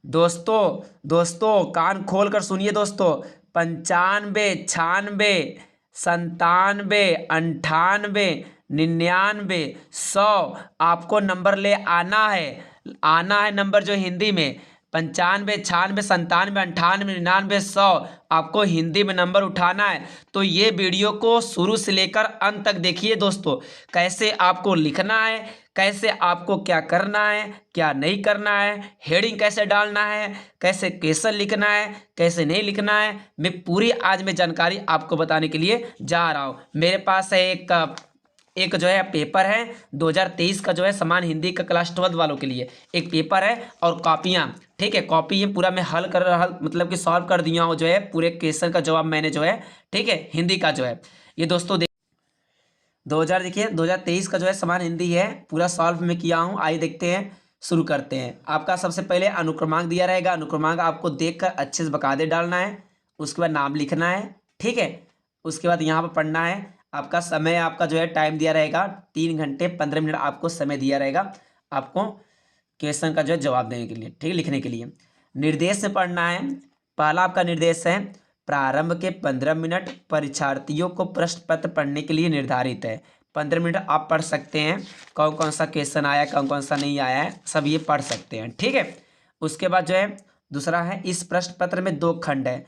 दोस्तों दोस्तों कान खोल कर सुनिए दोस्तों। 95, 96, 97, 98, 99, 100 आपको नंबर ले आना है नंबर जो हिंदी में 95, 96, 97, 98, 99, 100 आपको हिंदी में नंबर उठाना है। तो ये वीडियो को शुरू से लेकर अंत तक देखिए दोस्तों, कैसे आपको लिखना है, कैसे आपको क्या करना है क्या नहीं करना है, हेडिंग कैसे डालना है, कैसे क्वेश्चन लिखना है कैसे नहीं लिखना है, मैं पूरी आज मैं जानकारी आपको बताने के लिए जा रहा हूँ। मेरे पास है एक जो है पेपर है 2023 का, जो है समान हिंदी का क्लास 12 वालों के लिए एक पेपर है और कॉपियाँ। ठीक है, कॉपी ये पूरा मैं हल मतलब कि सॉल्व कर दिया हूँ, जो है पूरे क्वेश्चन का जवाब मैंने जो है, ठीक है, हिंदी का जो है ये दोस्तों 2000 देखिए 2023 का जो है समान हिंदी है, पूरा सॉल्व में किया हूँ। आइए देखते हैं, शुरू करते हैं। आपका सबसे पहले अनुक्रमांक दिया रहेगा, अनुक्रमांक आपको देखकर अच्छे से बकायदे डालना है। उसके बाद नाम लिखना है, ठीक है। उसके बाद यहाँ पर पढ़ना है। आपका समय, आपका जो है टाइम दिया रहेगा 3 घंटे 15 मिनट आपको समय दिया रहेगा आपको क्वेश्चन का जो है जवाब देने के लिए, ठीक है, लिखने के लिए। निर्देश में पढ़ना है। पहला आपका निर्देश है, प्रारंभ के 15 मिनट परीक्षार्थियों को प्रश्न पत्र पढ़ने के लिए निर्धारित है। 15 मिनट आप पढ़ सकते हैं, कौन कौन सा क्वेश्चन आया कौन कौन सा नहीं आया है सब ये पढ़ सकते हैं, ठीक है। उसके बाद जो है दूसरा है, इस प्रश्न पत्र में 2 खंड है,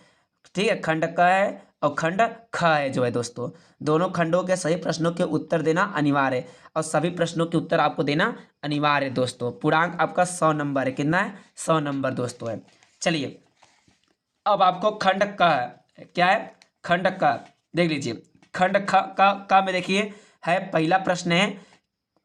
ठीक है, खंड क है और खंड ख है जो है दोस्तों। दोनों खंडों के सही प्रश्नों के उत्तर देना अनिवार्य है और सभी प्रश्नों के उत्तर आपको देना अनिवार्य है दोस्तों। पूर्णांक आपका 100 नंबर है, कितना है 100 नंबर दोस्तों है। चलिए अब आपको खंड का क्या है, खंड का देख लीजिए। खंड का में देखिए है, पहला प्रश्न है,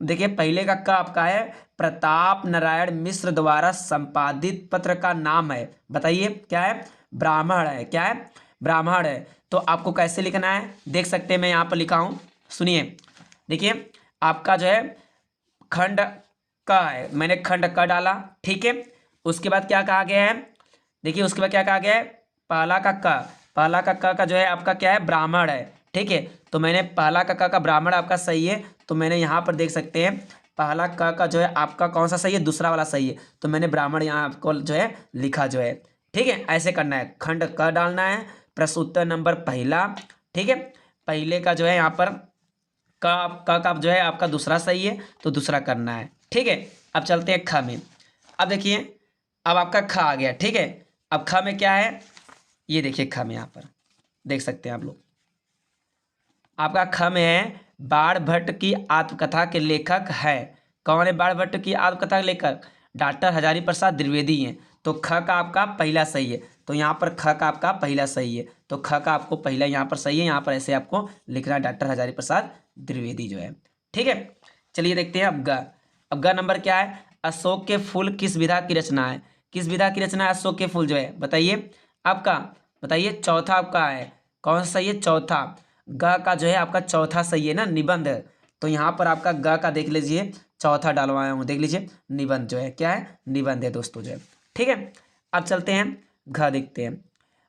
देखिए पहले का आपका है, प्रताप नारायण मिश्र द्वारा संपादित पत्र का नाम है, बताइए क्या है, ब्राह्मण है, क्या है, ब्राह्मण है। तो आपको कैसे लिखना है देख सकते हैं, मैं यहाँ पर लिखा हूँ, सुनिए। देखिए आपका जो है खंड का है, मैंने खंड का डाला, ठीक है। उसके बाद क्या कहा गया है, देखिए उसके बाद क्या कहा गया है, पहला का जो है आपका क्या है, ब्राह्मण है, ठीक है। तो मैंने पहला का ब्राह्मण आपका सही है, तो मैंने यहाँ पर देख सकते हैं पहला का जो है आपका कौन सा सही है, दूसरा वाला सही है, तो मैंने ब्राह्मण यहाँ आपको जो है लिखा जो है, ठीक है। ऐसे करना है, खंड क डालना है, प्रश्न उत्तर नंबर पहला, ठीक है। पहले का जो है यहाँ पर का जो है आपका दूसरा सही है, तो दूसरा करना है, ठीक है। अब चलते हैं ख में। अब देखिए अब आपका ख आ गया, ठीक है। अब ख में क्या है, ये देखिए ख में यहाँ पर देख सकते हैं आप लोग, आपका ख में है, बाण भट्ट की आत्मकथा के लेखक है, कौन है बाण भट्ट की आत्मकथा के लेखक, डॉक्टर हजारी प्रसाद द्विवेदी हैं। तो ख का आपका पहला सही है, तो यहाँ पर ख का आपका पहला सही है, तो ख का आपको पहला यहाँ पर सही है, यहाँ पर ऐसे आपको लिखना है, डॉक्टर हजारी प्रसाद द्विवेदी जो है, ठीक है। चलिए देखते हैं अब ग। अब ग नंबर क्या है, अशोक के फूल किस विधा की रचना है, किस विधा की रचना है अशोक के फूल जो है, बताइए आपका, बताइए। चौथा आपका है, कौन सा सही है, चौथा। ग का जो है आपका चौथा सही है ना, निबंध। तो यहाँ पर आपका ग का देख लीजिए, चौथा डालवाया हूँ, देख लीजिए निबंध जो है, क्या है, निबंध है दोस्तों जो है, ठीक है। अब चलते हैं घ देखते हैं।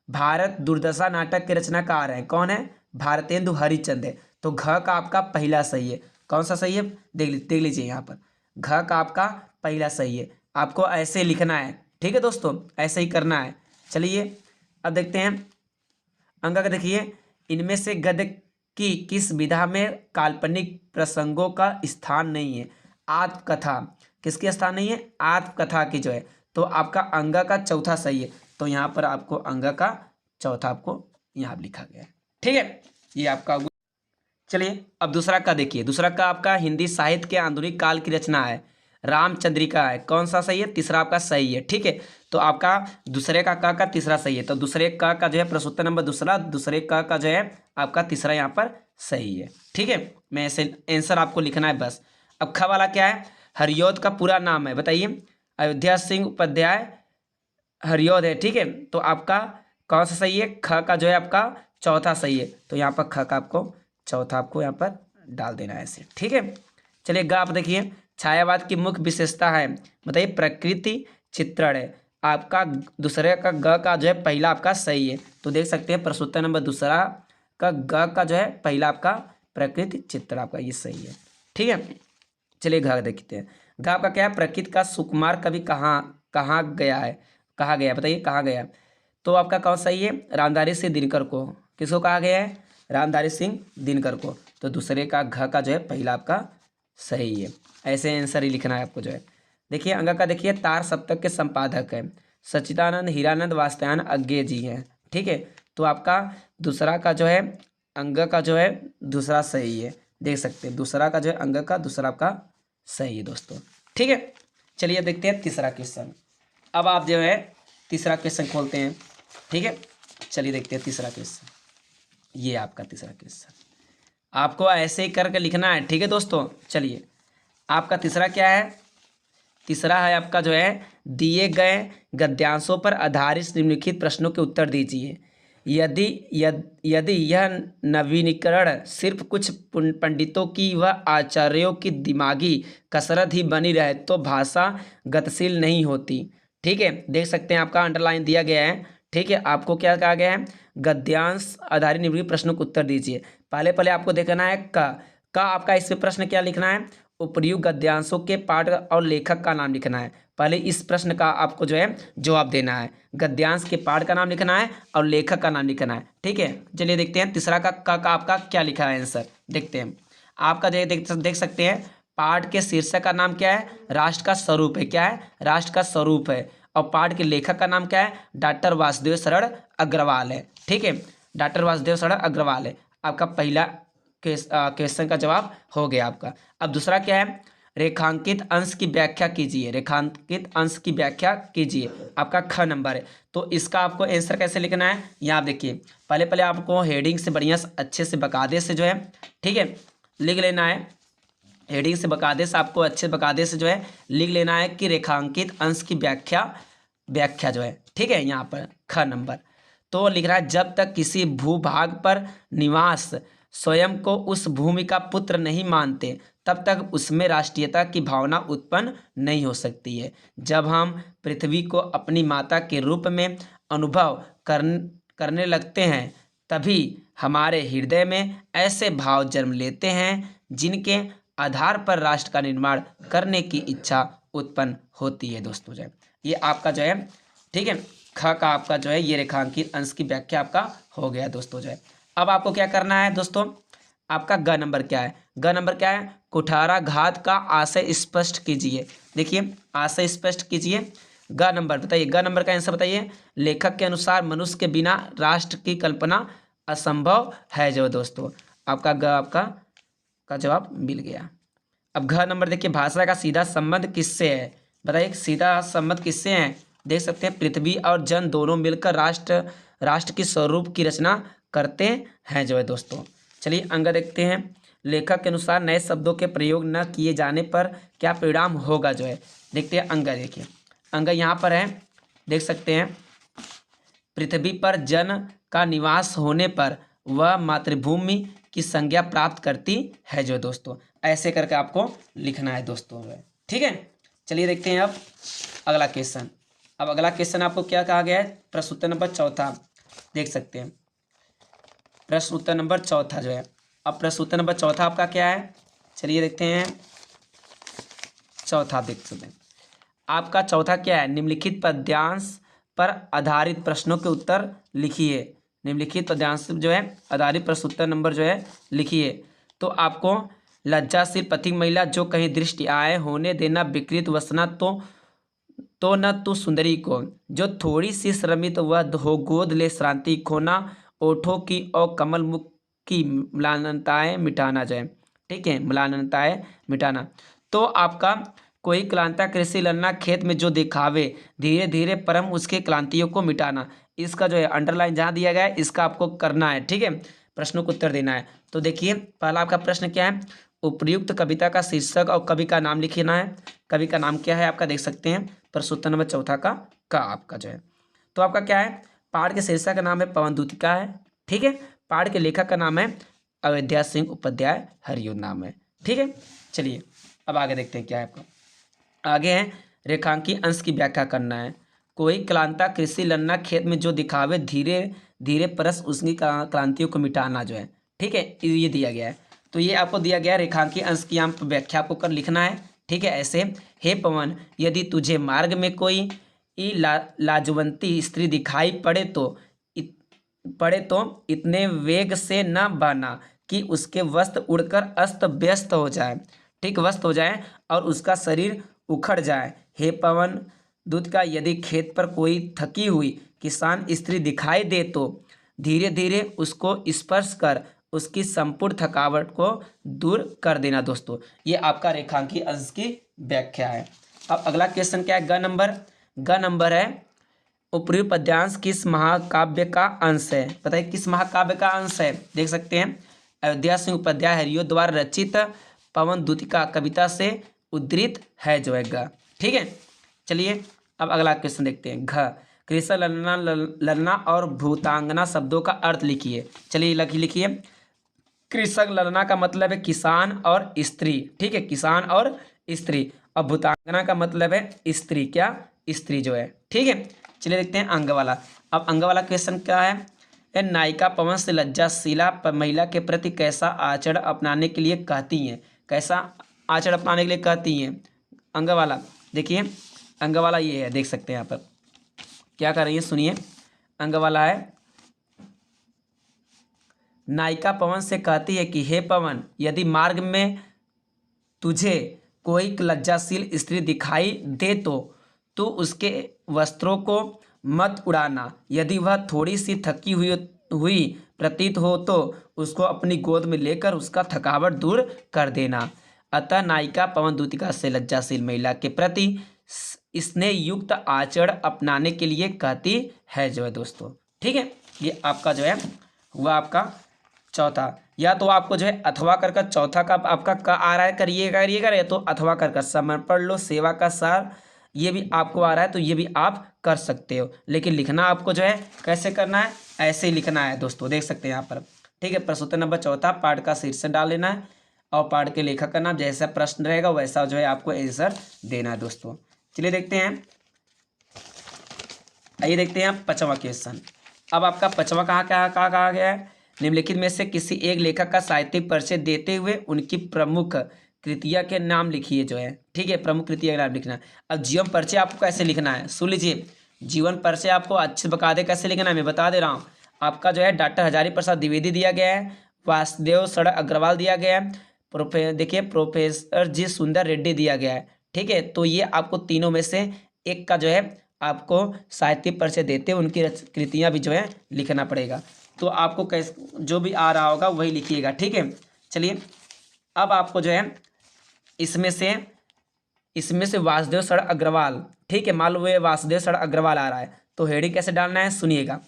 भारत दुर्दशा नाटक के रचनाकार हैं, कौन है, भारतेंदु हरिश्चंद्र है। तो घ का आपका पहला सही है, कौन सा सही है, देख लीजिए यहाँ पर घ का आपका पहला सही है, आपको ऐसे लिखना है, ठीक है दोस्तों, ऐसे ही करना है। चलिए अब देखते हैं अंक का, देखिए इनमें से गद्य की किस विधा में काल्पनिक प्रसंगों का स्थान नहीं है, आत्मकथा किसके स्थान नहीं है, आत्मकथा की जो है। तो आपका अंग का चौथा सही है, तो यहाँ पर आपको अंग का चौथा आपको यहाँ लिखा गया है, ठीक है, ये आपका। चलिए अब दूसरा का देखिए, दूसरा का आपका हिंदी साहित्य के आधुनिक काल की रचना है, रामचंद्रिका है, कौन सा सही है, तीसरा आपका सही है, ठीक है। तो आपका दूसरे का तीसरा सही है, तो दूसरे का जो है प्रश्नोत्तर नंबर दूसरा, दूसरे का जो है आपका तीसरा यहाँ पर सही है, ठीक है। मैं ऐसे आंसर आपको लिखना है बस। अब ख वाला क्या है, हरिऔध का पूरा नाम है, बताइए। अयोध्या सिंह उपाध्याय हरिऔध है, ठीक है। तो आपका कौन सा सही है, ख का जो है आपका चौथा सही है, तो यहाँ पर ख का आपको चौथा आपको यहाँ पर डाल देना है ऐसे, ठीक है। चलिए ग आप देखिए, छायावाद की मुख्य विशेषता है, बताइए, प्रकृति चित्रण है। आपका दूसरे का ग का जो है पहला आपका सही है, तो देख सकते हैं प्रश्नोत्तर नंबर दूसरा का ग का जो है पहला आपका प्रकृति चित्र आपका ये सही है, ठीक है। चलिए घ देखते हैं। घ आपका क्या है, प्रकृति का सुकुमार कवि कहाँ कहाँ गया है, कहा गया, बताइए कहा गया। तो आपका कौन सही है, रामधारी सिंह दिनकर को। किसको कहा गया है, रामधारी सिंह दिनकर को। तो दूसरे का घ का जो है पहला आपका सही है। ऐसे आंसर ही लिखना है आपको जो है। देखिए अंग का देखिए तार सप्तक के संपादक है सच्चिदानंद हीरानंद वात्स्यायन अज्ञे जी हैं। ठीक है, तो आपका दूसरा का जो है अंग का जो है दूसरा सही है, देख सकते हैं दूसरा का जो है अंग का दूसरा आपका सही है दोस्तों। ठीक है, चलिए देखते हैं तीसरा क्वेश्चन। अब आप जो है तीसरा क्वेश्चन खोलते हैं। ठीक है, चलिए देखते हैं तीसरा क्वेश्चन। ये आपका तीसरा क्वेश्चन आपको ऐसे ही करके लिखना है। ठीक है दोस्तों, चलिए आपका तीसरा क्या है, तीसरा है आपका जो है दिए गए गद्यांशों पर आधारित निम्नलिखित प्रश्नों के उत्तर दीजिए। यदि यह नवीनीकरण सिर्फ कुछ पंडितों की व आचार्यों की दिमागी कसरत ही बनी रहे तो भाषा गतिशील नहीं होती। ठीक है, देख सकते हैं आपका अंडरलाइन दिया गया है। ठीक है, आपको क्या कहा गया है, गद्यांश आधारित निम्नलिखित प्रश्नों को उत्तर दीजिए। पहले आपको देखना है का आपका इसमें प्रश्न क्या लिखना है, उपर्युक्त गद्यांशों के पाठ और लेखक का नाम लिखना है। पहले इस प्रश्न का आपको जो है जवाब देना है, गद्यांश के पाठ का नाम लिखना है और लेखक का नाम लिखना है। ठीक है, चलिए देखते हैं तीसरा का आपका क्या लिखा है आंसर, देखते हैं। आपका देख सकते हैं पाठ के शीर्षक का नाम क्या है, राष्ट्र का स्वरूप है, क्या है, राष्ट्र का स्वरूप है। और पाठ के लेखक का नाम क्या है, डॉक्टर वासुदेव शरण अग्रवाल है। ठीक है, डॉक्टर वासुदेव शरण अग्रवाल है। आपका पहला क्वेश्चन का जवाब हो गया आपका। अब दूसरा क्या है, रेखांकित अंश की व्याख्या कीजिए, रेखांकित अंश की व्याख्या कीजिए, आपका ख नंबर है। तो इसका आपको आंसर कैसे लिखना है, यहाँ देखिए पहले आपको हेडिंग से बढ़िया अच्छे से बकायदे से जो है, ठीक है, लिख लेना है। हेडिंग से बकायदे से आपको अच्छे बकायदे से जो है लिख लेना है कि रेखांकित अंश की व्याख्या जो है। ठीक है, यहाँ पर ख नंबर तो लिख रहा है, जब तक किसी भूभाग पर निवास स्वयं को उस भूमि का पुत्र नहीं मानते तब तक उसमें राष्ट्रीयता की भावना उत्पन्न नहीं हो सकती है। जब हम पृथ्वी को अपनी माता के रूप में अनुभव करने लगते हैं तभी हमारे हृदय में ऐसे भाव जन्म लेते हैं जिनके आधार पर राष्ट्र का निर्माण करने की इच्छा उत्पन्न होती है। दोस्तों जो है ये आपका जो है, ठीक है, ख का आपका जो है ये रेखांकित अंश की व्याख्या आपका हो गया दोस्तों जो है। अब आपको क्या करना है दोस्तों, आपका ग नंबर क्या है, ग नंबर क्या है, कुठाराघात का आशय स्पष्ट कीजिए। देखिए आशय स्पष्ट कीजिए, ग नंबर बताइए, ग नंबर का आंसर बताइए। लेखक के अनुसार मनुष्य के बिना राष्ट्र की कल्पना असंभव है। जो दोस्तों आपका ग आपका का जवाब मिल गया। अब घ नंबर देखिए, भाषा का सीधा संबंध किससे है, बताइए सीधा संबंध किससे है। देख सकते हैं पृथ्वी और जन दोनों मिलकर राष्ट्र की स्वरूप की रचना करते हैं जो है दोस्तों। चलिए अंग देखते हैं, लेखक के अनुसार नए शब्दों के प्रयोग न किए जाने पर क्या परिणाम होगा जो है। देखते हैं अंग, देखिए अंग यहाँ पर है, देख सकते हैं पृथ्वी पर जन का निवास होने पर वह मातृभूमि की संज्ञा प्राप्त करती है जो दोस्तों। ऐसे करके आपको लिखना है दोस्तों। ठीक है, चलिए देखते हैं अब अगला क्वेश्चन। अब अगला क्वेश्चन आपको क्या कहा गया है, प्रश्न उत्तर नंबर चौथा, देख सकते हैं प्रश्न उत्तर नंबर चौथा जो है। अब प्रश्न उत्तर नंबर चौथा आपका क्या है, चलिए देखते हैं चौथा, देख सकते हैं आपका चौथा क्या है, निम्नलिखित पद्यांश पर आधारित प्रश्नों के उत्तर लिखिए। निम्नलिखित पद्यांश जो है आधारित प्रश्न उत्तर नंबर जो है लिखिए। तो आपको लज्जाशील पथिक महिला जो कहीं दृष्टि आए होने देना विकृत वसना तो न तू सुंदरी को जो थोड़ी सी श्रमित वह हो गोद ले श्रांति खोना ओठों की और कमल मुख की म्लानताएं मिटाना जाए। ठीक है, म्लानताएं मिटाना। तो आपका कोई क्लांता कृषि लन्ना खेत में जो दिखावे धीरे धीरे परम उसके क्लांतियों को मिटाना। इसका जो है अंडरलाइन जहाँ दिया गया है इसका आपको करना है। ठीक है, प्रश्नों को उत्तर देना है। तो देखिए पहला आपका प्रश्न क्या है, उपर्युक्त कविता का शीर्षक और कवि का नाम लिखना है। कवि का नाम क्या है आपका, देख सकते हैं प्रश्न उत्तर नंबर चौथा का आपका जो है। तो आपका क्या है, पाठ के शीर्षक का नाम है पवन दूतिका है। ठीक है, पाठ के लेखक का नाम है अयोध्या सिंह उपाध्याय हरिओं नाम है। ठीक है, चलिए अब आगे देखते हैं क्या है आपका। आगे है रेखांकी अंश की व्याख्या करना है। कोई क्लांता कृषि लन्ना खेत में जो दिखावे धीरे धीरे परस उसकी क्रांतियों को मिटाना जो है। ठीक है, ये दिया गया है। तो ये आपको दिया गया रेखांकी अंश की व्याख्या आपको कर लिखना है। ठीक है, ऐसे हे पवन यदि तुझे मार्ग में कोई लाजवंती स्त्री दिखाई पड़े तो इतने वेग से न बहना कि उसके वस्त्र उड़कर अस्त व्यस्त हो जाए, ठीक, वस्त हो जाए और उसका शरीर उखड़ जाए। हे पवन दूत का, यदि खेत पर कोई थकी हुई किसान स्त्री दिखाई दे तो धीरे धीरे उसको स्पर्श कर उसकी संपूर्ण थकावट को दूर कर देना। दोस्तों, ये आपका रेखांकी अंश की व्याख्या है। अब अगला क्वेश्चन क्या है? ग नंबर है उपरी पद्यांश किस महाकाव्य का अंश है? बताइए किस महाकाव्य का अंश है? देख सकते हैं, अयोध्या सिंह उपाध्याय हरियो द्वारा रचित पवन दूती का कविता से उद्धृत है जो है ग। ठीक है, चलिए अब अगला क्वेश्चन देखते हैं। घ, कृष्ण ललना ललना और भूतांगना शब्दों का अर्थ लिखिए। चलिए लिखिए। कृषक ललना का मतलब है किसान और स्त्री, ठीक है, किसान और स्त्री। और भूतांगना का मतलब है स्त्री, क्या, स्त्री जो है, ठीक है। चलिए देखते हैं अंग वाला। अब अंग वाला क्वेश्चन क्या है? नायिका पवन से लज्जाशीला महिला के प्रति कैसा आचरण अपनाने के लिए कहती हैं? कैसा आचरण अपनाने के लिए कहती हैं? अंग वाला देखिए, अंग वाला ये है, देख सकते हैं यहाँ पर क्या कर रही है, सुनिए। अंग वाला है, नायिका पवन से कहती है कि हे पवन, यदि मार्ग में तुझे कोई लज्जाशील स्त्री दिखाई दे तो तू उसके वस्त्रों को मत उड़ाना। यदि वह थोड़ी सी थकी हुई प्रतीत हो तो उसको अपनी गोद में लेकर उसका थकावट दूर कर देना। अतः नायिका पवन दूतिका से लज्जाशील महिला के प्रति स्नेह युक्त आचरण अपनाने के लिए कहती है जो है दोस्तों। ठीक है, ये आपका जो है हुआ आपका चौथा। या तो आपको जो है अथवा कर चौथा का आपका का आ रहा है, करिएगा या तो अथवा कर समर्पण लो सेवा का सार, ये भी आपको आ रहा है तो ये भी आप कर सकते हो। लेकिन लिखना आपको जो है कैसे करना है, ऐसे ही लिखना है दोस्तों, देख सकते हैं यहाँ पर। ठीक है, प्रश्नोत्तर नंबर चौथा, पाठ का शीर्षक डाल लेना है और पाठ के लेखक का नाम, जैसा प्रश्न रहेगा वैसा जो है आपको आंसर देना है दोस्तों। चलिए देखते हैं, आइए देखते हैं पांचवा क्वेश्चन। अब आपका पांचवा कहाँ गया है? निम्नलिखित में से किसी एक लेखक का साहित्यिक परिचय देते हुए उनकी प्रमुख कृतियां के नाम लिखिए जो है। ठीक है, प्रमुख कृतियां के नाम लिखना है। अब जीवन परिचय आपको कैसे लिखना है, सुन लीजिए। जीवन परिचय आपको अच्छे बकायदे कैसे लिखना है मैं बता दे रहा हूँ। आपका जो है डॉक्टर हजारी प्रसाद द्विवेदी दिया गया है, वासुदेव सड़क अग्रवाल दिया गया है, देखिए प्रोफेसर जी सुंदर रेड्डी दिया गया है। ठीक है, तो ये आपको तीनों में से एक का जो है आपको साहित्यिक परिचय देते हुए उनकी कृतियाँ भी जो है लिखना पड़ेगा। तो आपको कैसे जो भी आ रहा होगा वही लिखिएगा। ठीक है, चलिए अब आपको जो है इसमें से वासुदेव सड़क अग्रवाल, ठीक है, मान लो ये वासुदेव सड़क अग्रवाल आ रहा है तो हेडिंग कैसे डालना है सुनिएगा।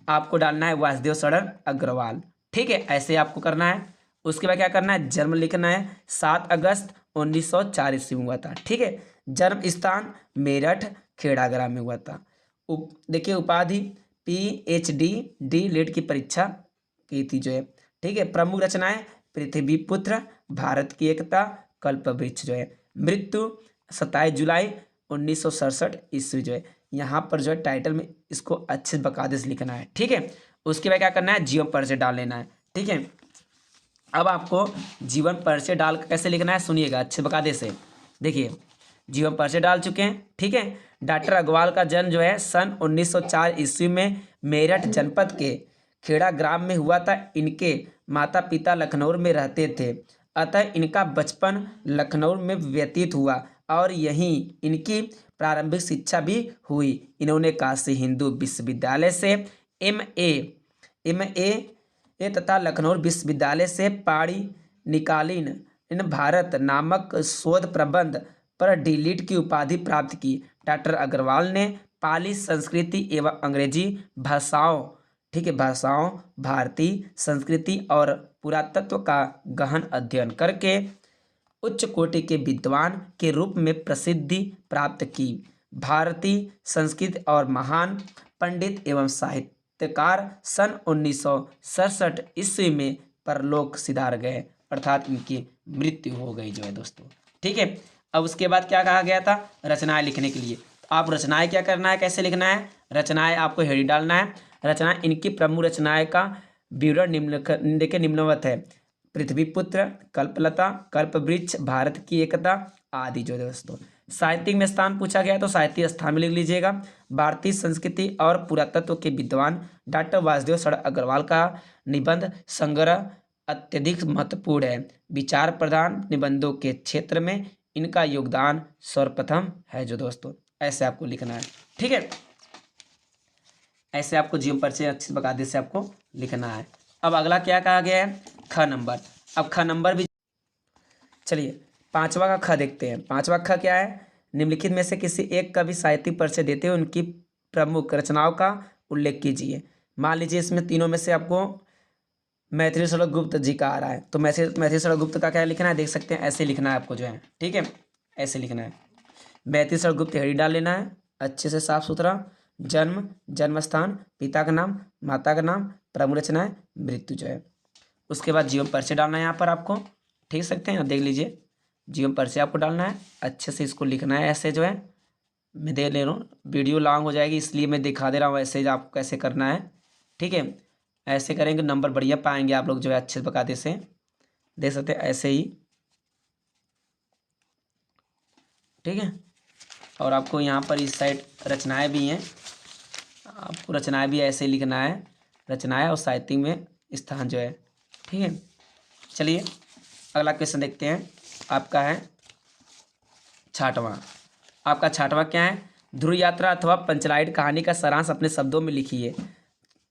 आपको डालना है वासुदेव सड़क अग्रवाल, ठीक है, ऐसे आपको करना है। उसके बाद क्या करना है, जन्म लिखना है 7 अगस्त 1904 ईस्वी में हुआ था। ठीक है, जन्म स्थान मेरठ खेड़ा ग्राम में हुआ था। देखिए उपाधि PhD लीड की परीक्षा की थी जो है। ठीक है, प्रमुख रचनाएं पृथ्वी पुत्र, भारत की एकता, कल्पवृक्ष जो है। मृत्यु 27 जुलाई 1967 ईस्वी जो है। यहाँ पर जो है टाइटल में इसको अच्छे बकायदे से लिखना है। ठीक है, उसके बाद क्या करना है, जीवन परिचय डाल लेना है। ठीक है, अब आपको जीवन परिचय डाल कैसे लिखना है सुनिएगा अच्छे बकायदे से। देखिए जीवन परिचय डाल चुके हैं। ठीक है, डॉक्टर अग्रवाल का जन्म जो है सन 1904 ईस्वी में मेरठ जनपद के खेड़ा ग्राम में हुआ था। इनके माता पिता लखनऊ में रहते थे, अतः इनका बचपन लखनऊ में व्यतीत हुआ और यहीं इनकी प्रारंभिक शिक्षा भी हुई। इन्होंने काशी हिंदू विश्वविद्यालय से MA तथा लखनऊ विश्वविद्यालय से पाणिनिकालीन भारत नामक शोध प्रबंध पर D.Litt की उपाधि प्राप्त की। डॉक्टर अग्रवाल ने पाली संस्कृति एवं अंग्रेजी भाषाओं, ठीक है, भाषाओं, भारतीय संस्कृति और पुरातत्व का गहन अध्ययन करके उच्च कोटि के विद्वान के रूप में प्रसिद्धि प्राप्त की। भारतीय संस्कृति और महान पंडित एवं साहित्यकार सन 1967 ईस्वी में परलोक सिधार गए, अर्थात इनकी मृत्यु हो गई जो है दोस्तों। ठीक है, अब उसके बाद क्या कहा गया था, रचनाएं लिखने के लिए। तो आप रचनाएं क्या करना है, कैसे लिखना है, रचनाएं आपको हेडिंग डालना है। रचनाएं, इनकी प्रमुख रचनाएं का विवरण निम्नवत है। पृथ्वी पुत्र, कल्पलता, कल्पवृक्ष, भारत की एकता आदि जो दोस्तों। साहित्यिक में स्थान पूछा गया तो साहित्यिक स्थान में लिख लीजिएगा। भारतीय संस्कृति और पुरातत्व के विद्वान डॉक्टर वासुदेव शरण अग्रवाल का निबंध संग्रह अत्यधिक महत्वपूर्ण है। विचार प्रधान निबंधों के क्षेत्र में इनका योगदान सर्वप्रथम है। जो दोस्तों ऐसे आपको लिखना है, ठीक है। ऐसे आपको जीवन परिचय अच्छे बकायदे से आपको लिखना है। अब अगला क्या कहा गया है, ख नंबर। अब ख नंबर भी, चलिए पांचवा का ख देखते हैं। पांचवा ख क्या है, निम्नलिखित में से किसी एक का भी साहित्यिक परिचय देते हुए उनकी प्रमुख रचनाओं का उल्लेख कीजिए। मान लीजिए इसमें तीनों में से आपको मैथिली शरण गुप्त जी का आ रहा है, तो मैथिली शरण गुप्त का क्या लिखना है, देख सकते हैं ऐसे लिखना है आपको जो है, ठीक है, ऐसे लिखना है। मैथिली शरण गुप्त हेडी डाल लेना है अच्छे से साफ सुथरा। जन्म, जन्म स्थान, पिता का नाम, माता का नाम, प्रमुख रचनाएं, मृत्यु जो है। उसके बाद जीवन परिचय डालना है यहाँ पर आपको, ठीक सकते हैं, देख लीजिए जीवन परिचय आपको डालना है, अच्छे से इसको लिखना है ऐसे जो है। मैं दे ले रहा हूँ, वीडियो लॉन्ग हो जाएगी इसलिए मैं दिखा दे रहा हूँ ऐसे आपको कैसे करना है, ठीक है। ऐसे करेंगे नंबर बढ़िया पाएंगे आप लोग जो है अच्छे बकायदे से, देख सकते हैं ऐसे ही, ठीक है। और आपको यहाँ पर इस साइड रचनाएं भी हैं, आपको रचनाएं भी ऐसे लिखना है, रचनाएं और साहित्य में स्थान जो है, ठीक है। चलिए अगला क्वेश्चन देखते हैं, आपका है छठवां। आपका छठवां क्या है, ध्रुव यात्रा अथवा पंचलाइट कहानी का सारांश अपने शब्दों में लिखिए।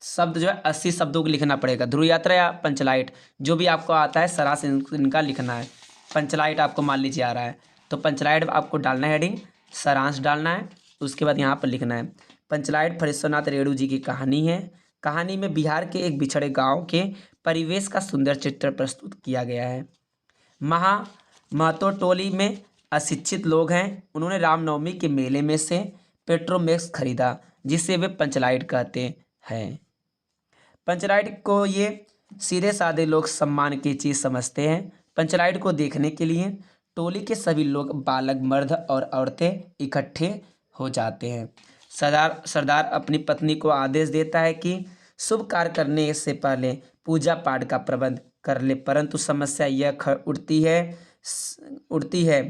शब्द जो है 80 शब्दों को लिखना पड़ेगा। ध्रुव यात्रा या पंचलाइट जो भी आपको आता है सारांश इनका लिखना है। पंचलाइट आपको मान लीजिए आ रहा है तो पंचलाइट आपको डालना है हेडिंग, सारांश डालना है, उसके बाद यहाँ पर लिखना है पंचलाइट फरेश्वरनाथ रेणु जी की कहानी है। कहानी में बिहार के एक बिछड़े गांव के परिवेश का सुंदर चित्र प्रस्तुत किया गया है। महतो टोली में अशिक्षित लोग हैं, उन्होंने रामनवमी के मेले में से पेट्रोमैक्स खरीदा जिसे वे पंचलाइट कहते हैं। पंचलाइट को ये सीधे साधे लोग सम्मान की चीज़ समझते हैं। पंचलाइट को देखने के लिए टोली के सभी लोग, बालक, मर्द और औरतें इकट्ठे हो जाते हैं। सरदार अपनी पत्नी को आदेश देता है कि शुभ कार्य करने से पहले पूजा पाठ का प्रबंध कर ले, परंतु समस्या यह उठती है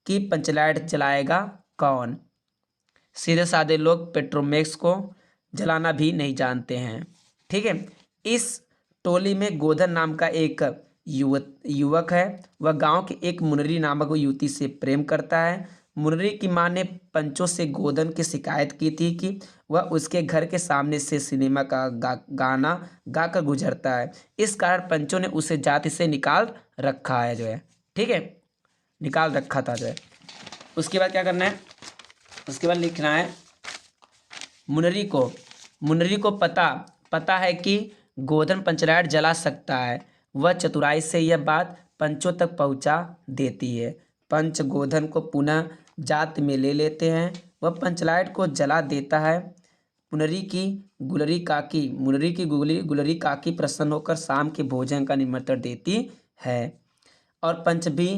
कि पंचलाइट जलाएगा कौन। सीधे साधे लोग पेट्रोमैक्स को जलाना भी नहीं जानते हैं, ठीक है। इस टोली में गोधन नाम का एक युवक है, वह गांव के एक मुनरी नामक युवती से प्रेम करता है। मुनरी की मां ने पंचों से गोधन की शिकायत की थी कि वह उसके घर के सामने से सिनेमा का गाना गाकर गुजरता है। इस कारण पंचों ने उसे जाति से निकाल रखा है जो है, ठीक है, निकाल रखा था जो है। उसके बाद क्या करना है, उसके बाद लिखना है मुनरी को पता है कि गोधन पंचलाइट जला सकता है। वह चतुराई से यह बात पंचों तक पहुंचा देती है। पंच गोधन को पुनः जात में ले लेते हैं। वह पंचलाइट को जला देता है। मुनरी की गुलरी काकी प्रसन्न होकर शाम के भोजन का निमंत्रण देती है और पंच भी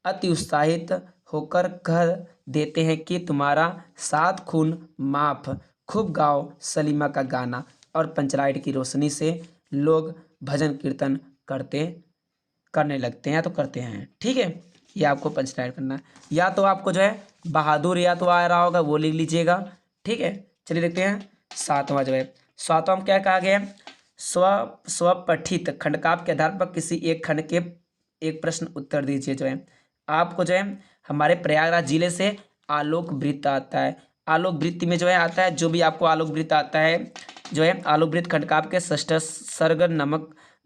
अति उत्साहित होकर कह देते हैं कि तुम्हारा 7 खून माफ, खूब गाओ सलीमा का गाना। और पंचलाइट की रोशनी से लोग भजन कीर्तन करने लगते हैं, तो करते हैं, ठीक है। ये आपको पंचलाइट करना है। या तो आपको जो है बहादुर या तो आ रहा होगा वो लिख लीजिएगा, ठीक है। चलिए देखते हैं सातवां जो है, सातवां में क्या कहा गया है, स्वपठित खंडकाव्य के आधार पर किसी एक खंड के एक प्रश्न उत्तर दीजिए। जो है आपको जो है हमारे प्रयागराज जिले से आलोक वृत्त आता है। आलोक वृत्ति में जो है आता है, जो भी आपको आलोक वृत्त आता है जो है आलोक वृत्त खंडकाव्य के षष्ठ सर्ग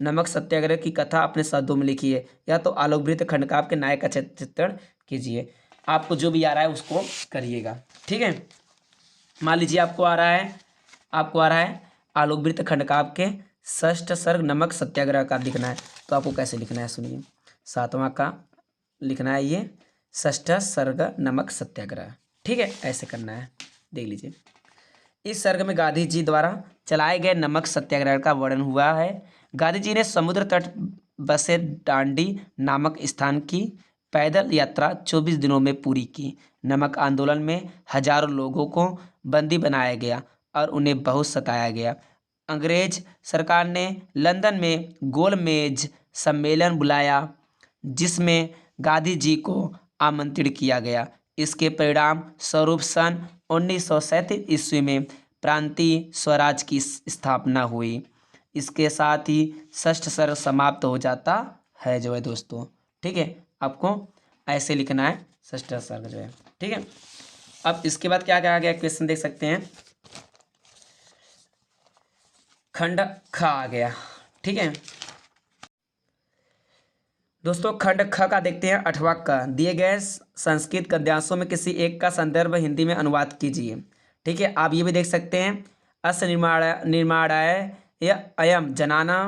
नमक सत्याग्रह की कथा अपने शब्दों में लिखिए, या तो आलोक वृत्त खंडकाव्य के नायक का चित्रण कीजिए। आपको जो भी आ रहा है उसको करिएगा, ठीक है। मान लीजिए आपको आ रहा है आलोक वृत्त खंडकाव्य के षष्ठ सर्ग नमक सत्याग्रह का लिखना है, तो आपको कैसे लिखना है सुनिए। सातवां का लिखना है ये षष्ठ सर्ग नमक सत्याग्रह, ठीक है, ऐसे करना है, देख लीजिए। इस सर्ग में गांधी जी द्वारा चलाए गए नमक सत्याग्रह का वर्णन हुआ है। गांधी जी ने समुद्र तट बसे डांडी नामक स्थान की पैदल यात्रा 24 दिनों में पूरी की। नमक आंदोलन में हजारों लोगों को बंदी बनाया गया और उन्हें बहुत सताया गया। अंग्रेज सरकार ने लंदन में गोलमेज सम्मेलन बुलाया जिसमें गांधी जी को आमंत्रित किया गया। इसके परिणाम स्वरूप सन 1937 ईस्वी में प्रांतीय स्वराज की स्थापना हुई। इसके साथ ही षष्ठ सर्ग समाप्त हो जाता है जो है दोस्तों। ठीक है, आपको ऐसे लिखना है षष्ठ सर्ग जो है। ठीक है, अब इसके बाद क्या क्या आ गया क्वेश्चन देख सकते हैं। खंड ख आ गया। ठीक है दोस्तों, खंड ख का देखते हैं 8वां क। दिए गए संस्कृत गद्यांशों में किसी एक का संदर्भ हिंदी में अनुवाद कीजिए। ठीक है, आप ये भी देख सकते हैं, अस्य निर्माणाय या अयम जनाना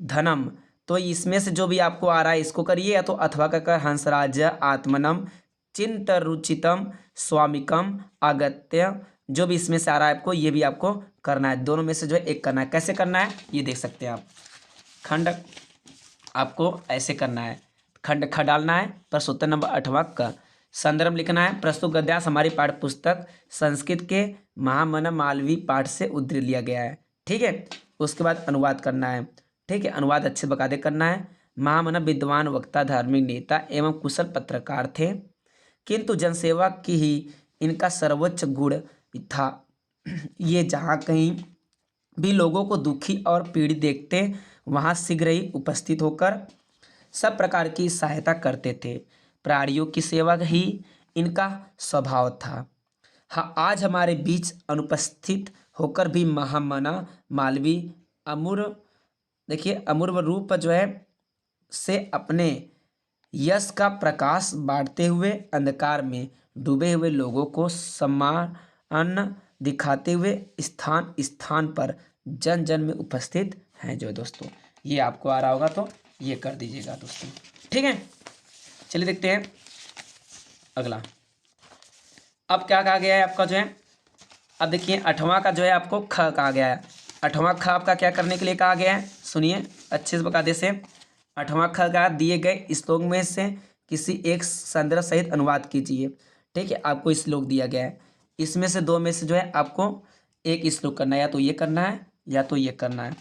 धनम। तो इसमें से जो भी आपको आ रहा है इसको करिए, या तो अथवा का कर हंसराज आत्मनम चिंत रुचितम स्वामिकम आगत्य। जो भी इसमें से आ रहा है आपको ये भी आपको करना है, दोनों में से जो है एक करना है। कैसे करना है ये देख सकते हैं आप। खंड आपको ऐसे करना है, खंड ख डालना है, प्रश्नोत्तर नंबर 8वां क। संदर्भ लिखना है, प्रस्तुत गद्यांश हमारी पाठ्य पुस्तक संस्कृत के महामना मालवीय पाठ से उद्धृत लिया गया है। ठीक है, उसके बाद अनुवाद करना है। ठीक है, अनुवाद अच्छे बकायदे करना है। महामना विद्वान वक्ता धार्मिक नेता एवं कुशल पत्रकार थे, किंतु जनसेवा की ही इनका सर्वोच्च गुण था। ये जहाँ कहीं भी लोगों को दुखी और पीड़ित देखते वहाँ शीघ्र ही उपस्थित होकर सब प्रकार की सहायता करते थे। प्राणियों की सेवा ही इनका स्वभाव था। हाँ, आज हमारे बीच अनुपस्थित होकर भी महामना मालवीय अमूर्व, देखिए अमूर्व रूप जो है से अपने यश का प्रकाश बांटते हुए अंधकार में डूबे हुए लोगों को सम्मान दिखाते हुए स्थान स्थान पर जन जन में उपस्थित हैं जो दोस्तों। ये आपको आ रहा होगा तो ये कर दीजिएगा दोस्तों। ठीक है, चलिए देखते हैं अगला। अब क्या कहा गया है आपका जो है, अब देखिए 8वां का जो है आपको ख कहा गया है। 8वां ख आपका क्या करने के लिए कहा गया है, सुनिए अच्छे से बकायदे से। 8वां ख का दिए गए श्लोक में से किसी एक संदर्भ सहित अनुवाद कीजिए। ठीक है, आपको श्लोक दिया गया है, इसमें से दो में से जो है आपको एक श्लोक करना है, या तो ये करना है या तो ये करना है।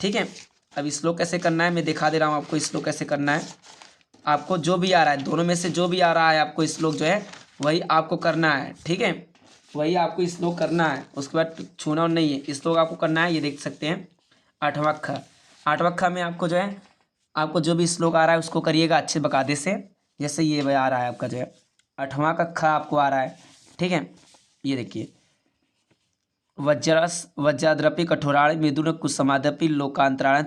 ठीक है, अब श्लोक कैसे करना है मैं दिखा दे रहा हूँ आपको। श्लोक कैसे करना है, आपको जो भी आ रहा है दोनों में से जो भी आ रहा है आपको श्लोक जो है वही आपको करना है। ठीक है, वही आपको श्लोक करना है, उसके बाद छूना नहीं है, श्लोक आपको करना है। ये देख सकते हैं 8वां ख। 8वां ख में आपको जो है आपको जो भी श्लोक आ रहा है उसको करिएगा अच्छे बकायदे से। जैसे ये आ रहा है आपका जो है 8वां का ख आपको आ रहा है। ठीक है, ये देखिए, वज्राद्रपि कठोराणि मृदुन कुसुमादपि लोकांतराण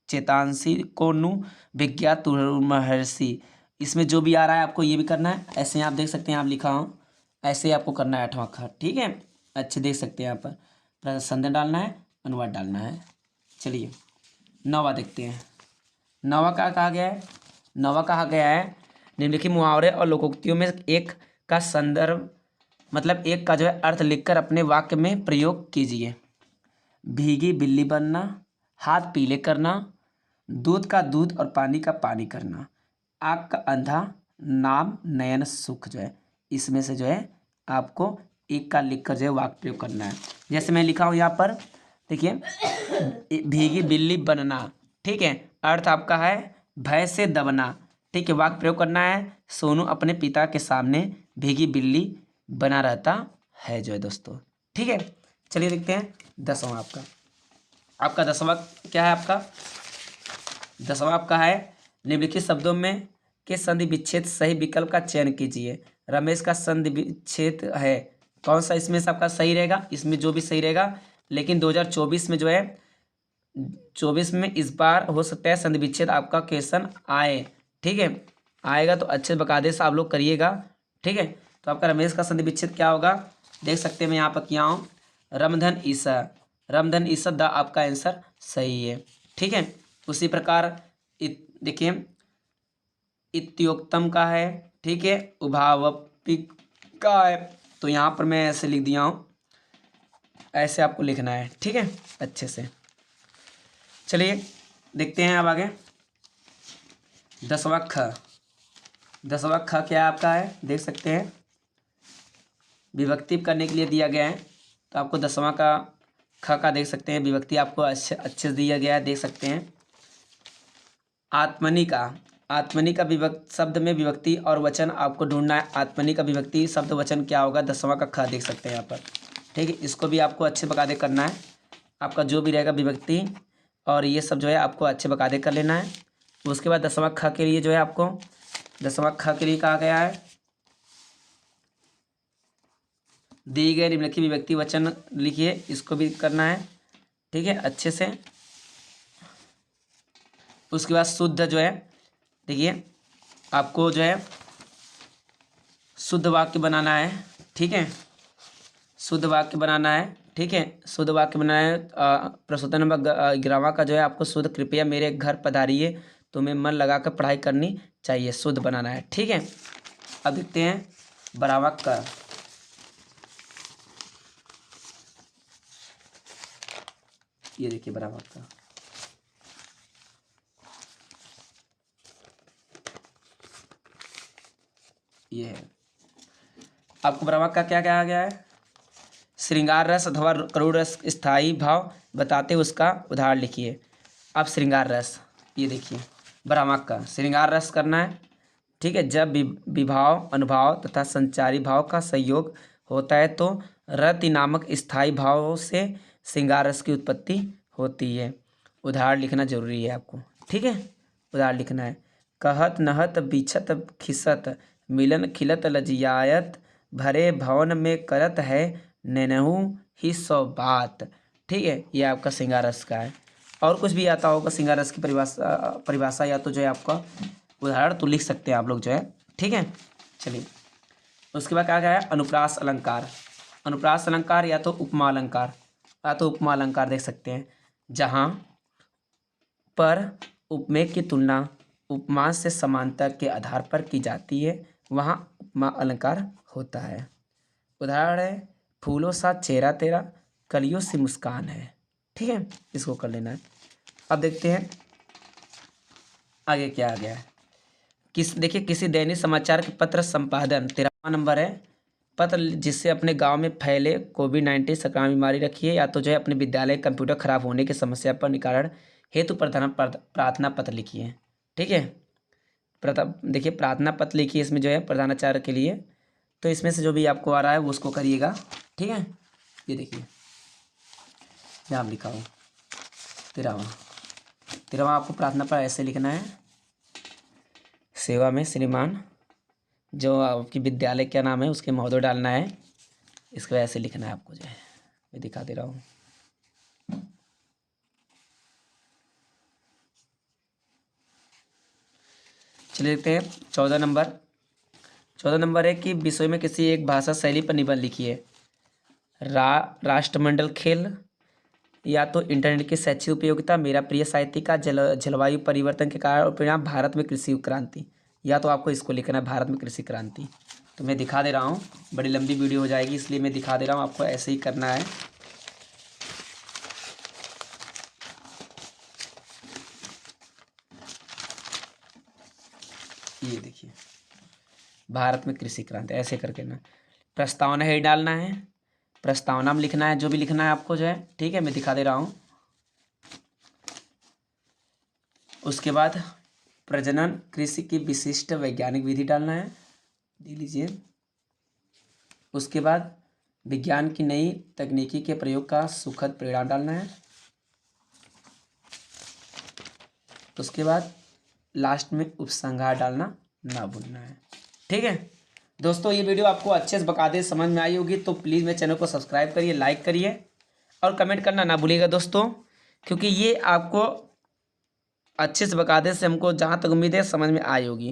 चेतांसी को नु विज्ञातुर्महर्षि। इसमें जो भी आ रहा है आपको ये भी करना है। ऐसे ही आप देख सकते हैं, आप लिखा हूँ ऐसे ही आपको करना है 8वां ख। ठीक है, अच्छे देख सकते हैं यहाँ पर संदर्भ डालना है, अनुवाद डालना है। चलिए 9वां देखते हैं। 9वां क्या कहा गया है, 9वां कहा गया है निम्नलिखित मुहावरे और लोकोक्तियों में एक का संदर्भ मतलब एक का जो है अर्थ लिखकर अपने वाक्य में प्रयोग कीजिए। भीगी बिल्ली बनना, हाथ पीले करना, दूध का दूध और पानी का पानी करना, आँख का अंधा, नाम नयन सुख। जो है इसमें से जो है आपको एक का लिखकर जो है वाक्य प्रयोग करना है। जैसे मैं लिखा हूँ यहाँ पर देखिए, भीगी बिल्ली बनना। ठीक है, अर्थ आपका है भय से दबना। ठीक है, वाक्य प्रयोग करना है, सोनू अपने पिता के सामने भीगी बिल्ली बना रहता है जो है दोस्तों। ठीक है, चलिए देखते हैं 10वां आपका 10वां क्या है, आपका 10वां आपका है निम्नलिखित शब्दों में के संधि विच्छेद सही विकल्प का चयन कीजिए। रमेश का संधि विच्छेद है कौन सा, इसमें से आपका सही रहेगा, इसमें जो भी सही रहेगा। लेकिन 2024 में जो है 24 में इस बार हो सकता है संधि विच्छेद आपका क्वेश्चन आए। ठीक है, आएगा तो अच्छे बकायदे से आप लोग करिएगा। ठीक है, तो आपका रमेश का संधि विच्छेद क्या होगा देख सकते हैं, मैं यहाँ पर किया हूँ रमधन ईसा। रमधन ईसा द आपका आंसर सही है। ठीक है, उसी प्रकार देखिए इत्योक्तम का है। ठीक है, उभावपिक का है, तो यहाँ पर मैं ऐसे लिख दिया हूँ, ऐसे आपको लिखना है। ठीक है, अच्छे से। चलिए देखते हैं अब आगे 10वां ख। 10वां ख क्या आपका है देख सकते हैं, विभक्ति करने के लिए दिया गया है। तो आपको 10वां का ख का देख सकते हैं, विभक्ति आपको अच्छे से दिया गया है, देख सकते हैं। आत्मनि का आत्मनी का विभक्ति शब्द में विभक्ति और वचन आपको ढूंढना है। आत्मनी का विभक्ति शब्द वचन क्या होगा, 10वां का ख देख सकते हैं यहाँ पर। ठीक है, इसको भी आपको अच्छे बकायदे करना है। आपका जो भी रहेगा विभक्ति और ये सब जो है आपको अच्छे बकायदे कर लेना है। उसके बाद 10वां ख के लिए जो है आपको 10वां ख के लिए कहा गया है, दी गए निम्नलिखित विभक्ति वचन लिखिए, इसको भी करना है। ठीक है, अच्छे से। उसके बाद शुद्ध जो है, देखिए आपको जो है शुद्ध वाक्य बनाना है। ठीक है, शुद्ध वाक्य बनाना है। ठीक है, शुद्ध वाक्य बनाना है। प्रश्नोत्तर नंबर 11वां का जो है आपको शुद्ध, कृपया मेरे घर पधारिए, तुम्हें मन लगाकर पढ़ाई करनी चाहिए, शुद्ध बनाना है। ठीक है, अब देखते हैं 12वां का। ये देखिए 12वां का, ये है आपको 12वां का क्या कहा गया है, श्रृंगार रस अथवा करुण रस स्थायी भाव बताते उसका उदाहरण लिखिए। अब श्रृंगार रस, ये देखिए 12वां का श्रृंगार रस करना है। ठीक है, जब विभाव अनुभाव तथा संचारी भाव का संयोग होता है तो रति नामक स्थायी भाव से श्रृंगार रस की उत्पत्ति होती है। उदाहरण लिखना जरूरी है आपको। ठीक है, उदाहरण लिखना है। कहत नहत बिछत खिसत मिलन खिलत लजियायत भरे भवन में करत है नैनहु ही सौ बात। ठीक है, ये आपका श्रृंगार रस का है। और कुछ भी आता होगा श्रृंगार रस की परिभाषा या तो जो है आपका उदाहरण तो लिख सकते हैं आप लोग जो है। ठीक है, चलिए उसके बाद क्या गया है, अनुप्रास अलंकार। अनुप्रास अलंकार या तो उपमा अलंकार, या तो उपमा अलंकार देख सकते हैं, जहाँ पर उपमेय की तुलना उपमा से समानता के आधार पर की जाती है वहाँ उपमा अलंकार होता है। उदाहरण है, फूलों सा चेहरा तेरा कलियों सी मुस्कान है। ठीक है, इसको कर लेना है। अब देखते हैं आगे क्या आ गया है। देखिए किसी दैनिक समाचार के पत्र संपादन, 13वां नंबर है, पत्र जिससे अपने गांव में फैले कोविड-19 संक्रामक बीमारी रखी है, या तो जो है अपने विद्यालय कंप्यूटर खराब होने की समस्या पर निवारण हेतु प्रार्थना पत्र लिखिए। ठीक है, देखिए प्रार्थना पत्र लिखिए, इसमें जो है प्रधानाचार्य के लिए। तो इसमें से जो भी आपको आ रहा है वो उसको करिएगा। ठीक है, ये देखिए यहाँ लिखा हो 13वां आपको प्रार्थना पर ऐसे लिखना है, सेवा में श्रीमान, जो आपकी विद्यालय क्या नाम है उसके महोदय डालना है, इसको ऐसे लिखना है आपको, जो है मैं दिखा दे रहा हूँ। चलिए देखते हैं 14 नंबर। 14 नंबर है कि विषय में किसी एक भाषा शैली पर निबंध लिखिए। राष्ट्रमंडल खेल, या तो इंटरनेट की शैक्षिक उपयोगिता, मेरा प्रिय साहित्य का जलवायु परिवर्तन के कारण और परिणाम, भारत में कृषि क्रांति। या तो आपको इसको लिखना है, भारत में कृषि क्रांति। तो मैं दिखा दे रहा हूँ, बड़ी लंबी वीडियो हो जाएगी इसलिए मैं दिखा दे रहा हूँ, आपको ऐसे ही करना है। ये देखिए भारत में कृषि क्रांति, ऐसे करके ना प्रस्तावना है डालना है, प्रस्तावना में लिखना है जो भी लिखना है आपको, जो है। ठीक है, मैं दिखा दे रहा हूँ। उसके बाद प्रजनन कृषि की विशिष्ट वैज्ञानिक विधि डालना है, देख लीजिए। उसके बाद विज्ञान की नई तकनीकी के प्रयोग का सुखद परिणाम डालना है। उसके बाद लास्ट में उपसंहार डालना ना भूलना है। ठीक है दोस्तों, ये वीडियो आपको अच्छे से बकायदे समझ में आई होगी, तो प्लीज़ मेरे चैनल को सब्सक्राइब करिए, लाइक करिए और कमेंट करना ना भूलिएगा दोस्तों, क्योंकि ये आपको अच्छे से बकायदे से, हमको जहाँ तक उम्मीद है समझ में आई होगी।